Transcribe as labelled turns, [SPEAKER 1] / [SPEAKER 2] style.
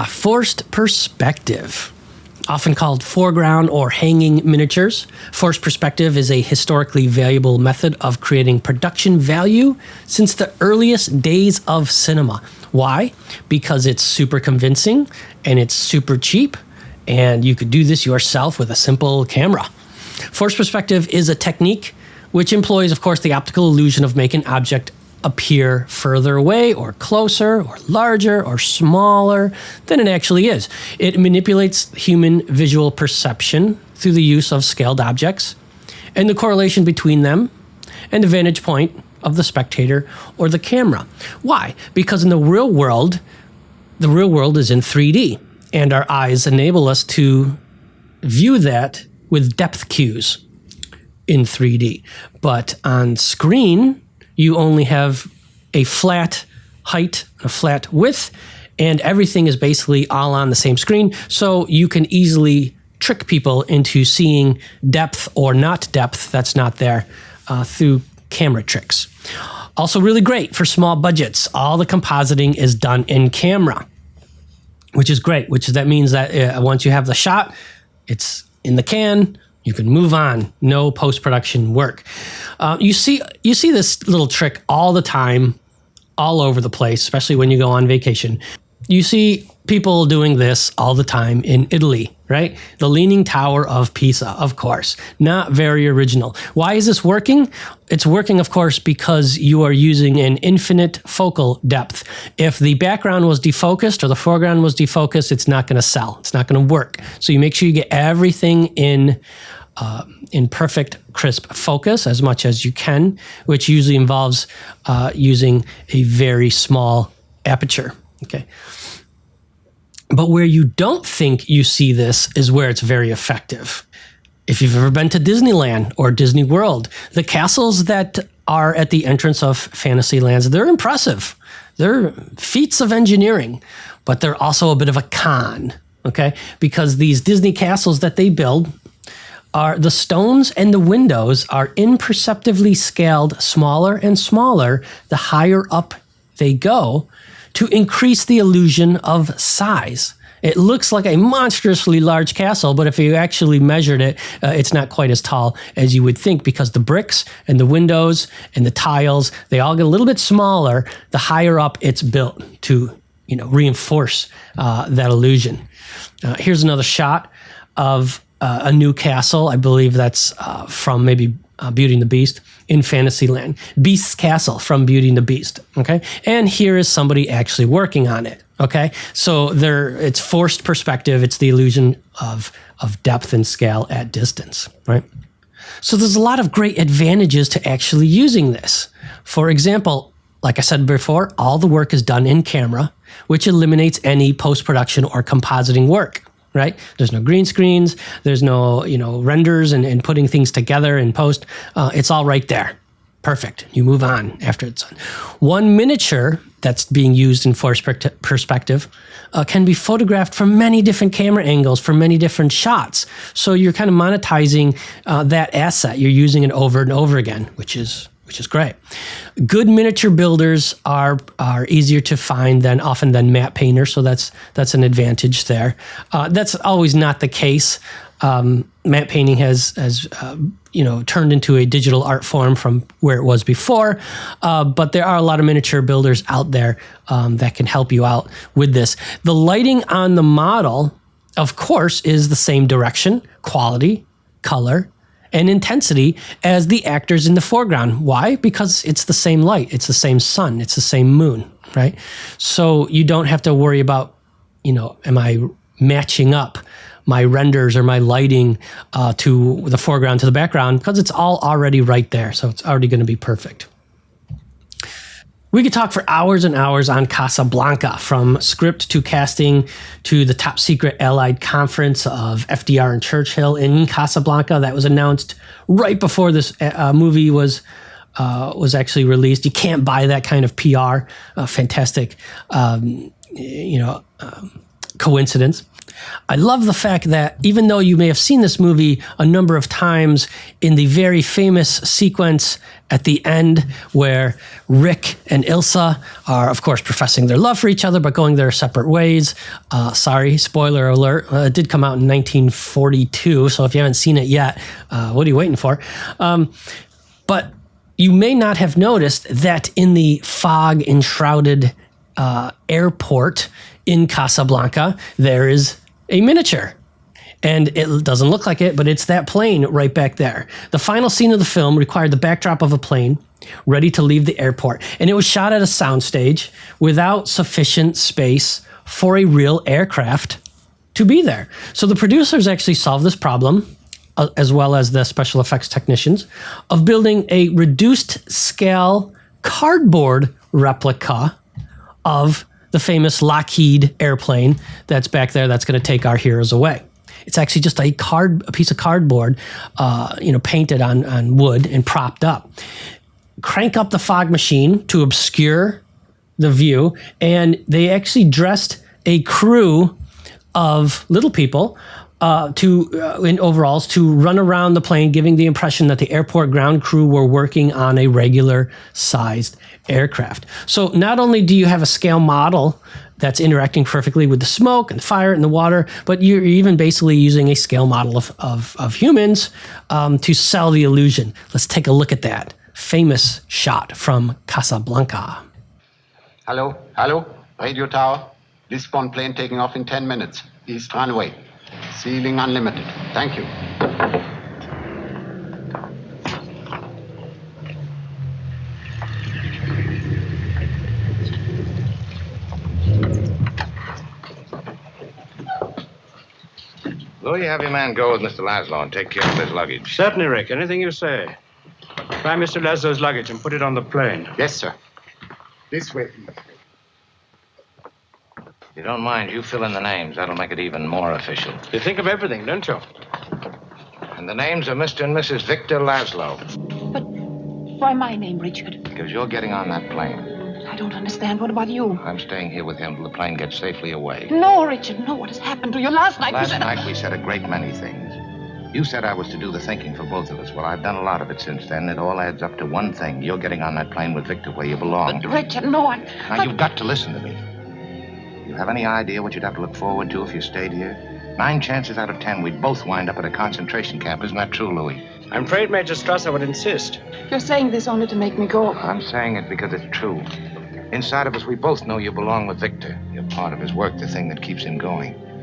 [SPEAKER 1] Forced perspective, often called foreground or hanging miniatures. Forced perspective is a historically valuable method of creating production value since the earliest days of cinema. Why? Because it's super convincing and it's super cheap, and you could do this yourself with a simple camera. Forced perspective is a technique which employs, of course, the optical illusion of making an object appear further away or closer or larger or smaller than it actually is. It manipulates human visual perception through the use of scaled objects and the correlation between them and the vantage point of the spectator or the camera. Why? Because in the real world is in 3D, and our eyes enable us to view that with depth cues in 3D. But on screen, you only have a flat height, a flat width, and everything is basically all on the same screen. So you can easily trick people into seeing depth or not depth that's not there through camera tricks. Also really great for small budgets. All the compositing is done in camera, which is great, that means that once you have the shot, it's in the can, you can move on, no post-production work. You see this little trick all the time, all over the place, especially when you go on vacation. You see people doing this all the time in Italy, right? The Leaning Tower of Pisa, of course. Not very original. Why is this working? It's working, of course, because you are using an infinite focal depth. If the background was defocused or the foreground was defocused, it's not going to sell. It's not going to work. So you make sure you get everything in perfect, crisp focus as much as you can, which usually involves using a very small aperture. Okay. But where you don't think you see this is where it's very effective. If you've ever been to Disneyland or Disney World, the castles that are at the entrance of fantasy lands, they're impressive. They're feats of engineering, but they're also a bit of a con, okay? Because these Disney castles that they build, the stones and the windows are imperceptibly scaled smaller and smaller the higher up they go to increase the illusion of size. It looks like a monstrously large castle, but if you actually measured it, it's not quite as tall as you would think, because the bricks and the windows and the tiles, they all get a little bit smaller the higher up it's built to, reinforce that illusion. Here's another shot of a new castle. I believe that's from maybe Beauty and the Beast in Fantasyland. Beast's Castle from Beauty and the Beast, okay? And here is somebody actually working on it, okay? So it's forced perspective. It's the illusion of depth and scale at distance, right? So there's a lot of great advantages to actually using this. For example, like I said before, all the work is done in camera, which eliminates any post-production or compositing work. Right? There's no green screens. There's no, renders and putting things together in post. It's all right there. Perfect. You move on after it's done. One miniature that's being used in forced perspective can be photographed from many different camera angles for many different shots. So you're kind of monetizing that asset. You're using it over and over again, which is great. Good miniature builders are easier to find often than matte painters, so that's an advantage there. That's always not the case. Matte painting has turned into a digital art form from where it was before, but there are a lot of miniature builders out there that can help you out with this. The lighting on the model, of course, is the same direction, quality, color, and intensity as the actors in the foreground. Why? Because it's the same light, it's the same sun, it's the same moon, right? So you don't have to worry about, am I matching up my renders or my lighting to the foreground to the background, because it's all already right there. So it's already going to be perfect. We could talk for hours and hours on Casablanca, from script to casting to the top secret allied conference of FDR and Churchill in Casablanca that was announced right before this movie was actually released. You can't buy that kind of PR. Fantastic, coincidence. I love the fact that even though you may have seen this movie a number of times, in the very famous sequence at the end where Rick and Ilsa are, of course, professing their love for each other, but going their separate ways. Sorry, spoiler alert. It did come out in 1942, so if you haven't seen it yet, what are you waiting for? But you may not have noticed that in the fog-enshrouded airport in Casablanca, there is a miniature. And it doesn't look like it, but it's that plane right back there. The final scene of the film required the backdrop of a plane ready to leave the airport. And it was shot at a soundstage without sufficient space for a real aircraft to be there. So the producers actually solved this problem, as well as the special effects technicians, of building a reduced scale cardboard replica of the famous Lockheed airplane that's back there that's going to take our heroes away. It's actually just a piece of cardboard, painted on wood and propped up. Crank up the fog machine to obscure the view, and they actually dressed a crew of little people in overalls to run around the plane, giving the impression that the airport ground crew were working on a regular-sized aircraft. So not only do you have a scale model that's interacting perfectly with the smoke and the fire and the water, but you're even basically using a scale model of humans to sell the illusion. Let's take a look at that famous shot from Casablanca.
[SPEAKER 2] Hello, radio tower. Lisbon plane taking off in 10 minutes. East runway. Ceiling unlimited. Thank you.
[SPEAKER 3] Louis, have your man go with Mr. Laszlo and take care of his luggage.
[SPEAKER 4] Certainly, Rick. Anything you say. Try Mr. Laszlo's luggage and put it on the plane.
[SPEAKER 2] Yes, sir. This way, please.
[SPEAKER 3] If you don't mind, you fill in the names. That'll make it even more official.
[SPEAKER 4] You think of everything, don't you?
[SPEAKER 3] And the names are Mr. and Mrs. Victor Laszlo.
[SPEAKER 5] But why my name, Richard?
[SPEAKER 3] Because you're getting on that plane.
[SPEAKER 5] I don't understand. What about you?
[SPEAKER 3] I'm staying here with him till the plane gets safely away.
[SPEAKER 5] No, Richard, no. What has happened to you last night?
[SPEAKER 3] Last night we said a great many things. You said I was to do the thinking for both of us. Well, I've done a lot of it since then. It all adds up to one thing. You're getting on that plane with Victor where you belong.
[SPEAKER 5] But, Richard, no,
[SPEAKER 3] Now, you've got to listen to me. You have any idea what you'd have to look forward to if you stayed here? 9 chances out of 10, we'd both wind up at a concentration camp. Isn't that true, Louis?
[SPEAKER 4] I'm afraid Major Strasser would insist.
[SPEAKER 5] You're saying this only to make me go.
[SPEAKER 3] I'm saying it because it's true. Inside of us, we both know you belong with Victor. You're part of his work, the thing that keeps him going.